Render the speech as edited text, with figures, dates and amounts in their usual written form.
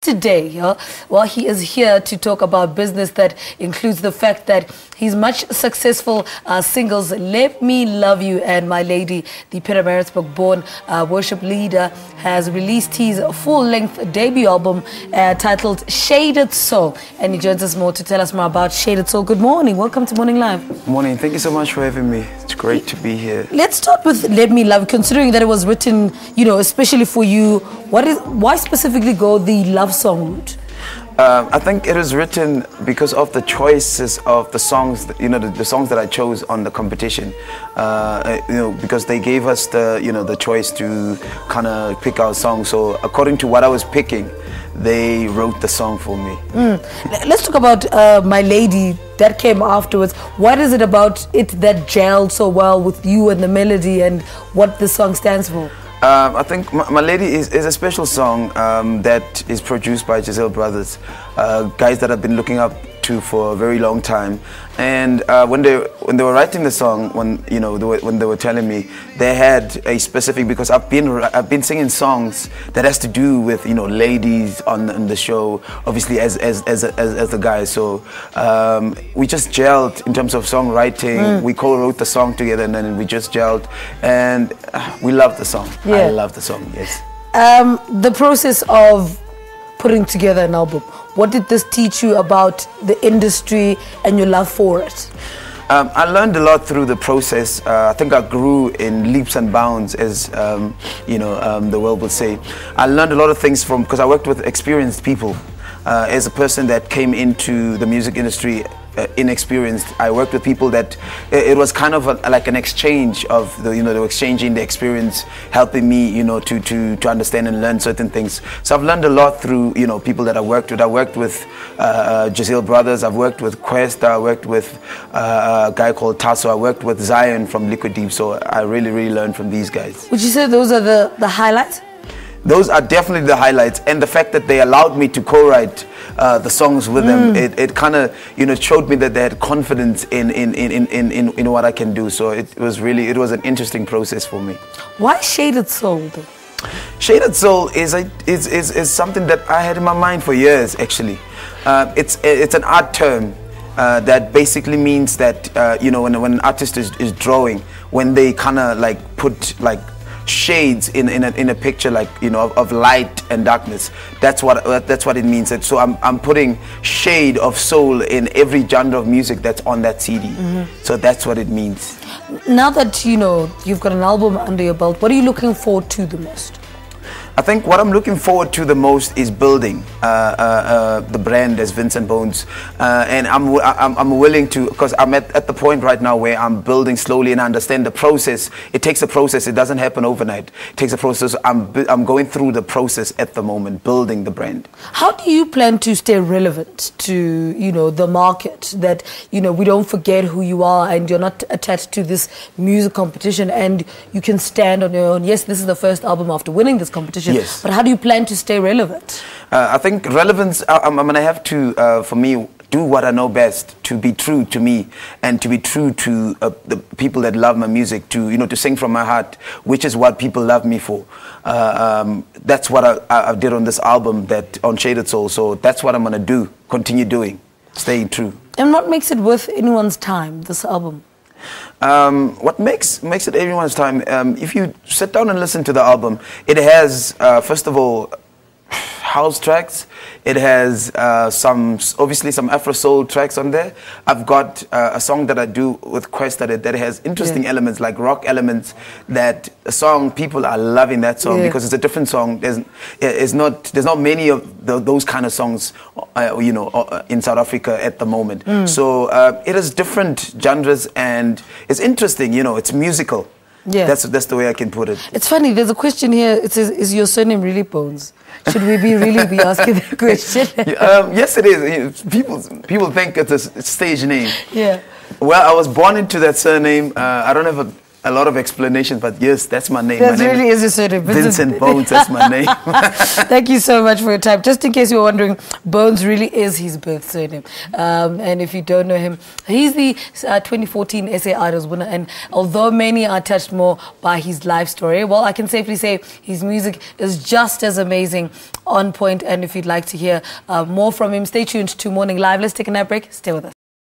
Today, well, he is here to talk about business that includes the fact that his much successful singles Let Me Love You and My Lady, the Pietermaritzburg born worship leader, has released his full-length debut album titled Shaded Soul, and he joins us more to tell us more about Shaded Soul. Good morning, welcome to Morning Live. Good morning, thank you so much for having me. It's great to be here. Let's start with Let Me Love You, considering that it was written, especially for you. Why specifically go the love song route? I think it was written because of the choices of the songs, the songs that I chose on the competition. Because they gave us the choice to kind of pick our song. So according to what I was picking, they wrote the song for me. Let's talk about My Lady. That came afterwards. What is it about it that gelled so well with you and the melody and what the song stands for? I think My Lady is a special song that is produced by Giselle Brothers, guys that I've been looking up to for a very long time. And when they were writing the song, when they were telling me, they had a specific, because I've been singing songs that has to do with ladies on the show, obviously as the guys. So we just gelled in terms of songwriting. We co-wrote the song together, and then we just gelled, and we loved the song. Yeah. I love the song. Yes. The process of putting together an album, what did this teach you about the industry and your love for it? I learned a lot through the process. I think I grew in leaps and bounds, as the world would say. I learned a lot of things because I worked with experienced people. As a person that came into the music industry inexperienced, I worked with people that it was kind of like an exchange of they were exchanging the experience, helping me to understand and learn certain things. So I've learned a lot through people that I worked with. I worked with Giselle Brothers. I've worked with Questa. I worked with a guy called Tasso. I worked with Zion from Liquid Deep. So I really learned from these guys. Would you say those are the highlights? Those are definitely the highlights, and the fact that they allowed me to co-write the songs with them, it kind of showed me that they had confidence in what I can do. So it was an interesting process for me. Why Shaded Soul though? Shaded Soul is something that I had in my mind for years. Actually, it's an art term that basically means that when an artist is drawing, when they kind of put shades in a picture, of light and darkness. That's what it means. So I'm putting shade of soul in every genre of music that's on that CD. So that's what it means. Now that you've got an album under your belt, what are you looking forward to the most? I think what I'm looking forward to the most is building the brand as Vincent Bones, and I'm willing to, because I'm at the point right now where I'm building slowly, and I understand the process. It takes a process. It doesn't happen overnight. It takes a process. I'm going through the process at the moment, building the brand. How do you plan to stay relevant to the market, that we don't forget who you are and you're not attached to this music competition, and you can stand on your own? Yes, this is the first album after winning this competition. Yes. But how do you plan to stay relevant? I think relevance, I'm going to have to, for me, do what I know best, to be true to me and to be true to the people that love my music, to sing from my heart, which is what people love me for. That's what I did on this album, on Shaded Soul. So that's what I'm going to do, continue doing, staying true. And what makes it worth anyone's time, this album? What makes it everyone's time, if you sit down and listen to the album, it has first of all house tracks. It has obviously some Afro soul tracks on there. I've got a song that I do with Questa that has interesting elements, like rock elements, that a song people are loving that song because it's a different song. There's not many of those kind of songs in South Africa at the moment. So it has different genres, and it's interesting. It's musical. Yeah, that's the way I can put it. It's funny. There's a question here. It says, "Is your surname really Bones?" Should we really be asking that question? Yes, it is. People think it's a stage name. Yeah. Well, I was born into that surname. I don't have a lot of explanations, but yes, that's my name. That my name really is your surname. Vincent Bones, that's my name. Thank you so much for your time. Just in case you were wondering, Bones really is his birth surname. And if you don't know him, he's the 2014 SA Idols winner. And although many are touched more by his life story, well, I can safely say his music is just as amazing, on point. And if you'd like to hear more from him, stay tuned to Morning Live. Let's take a night break. Stay with us.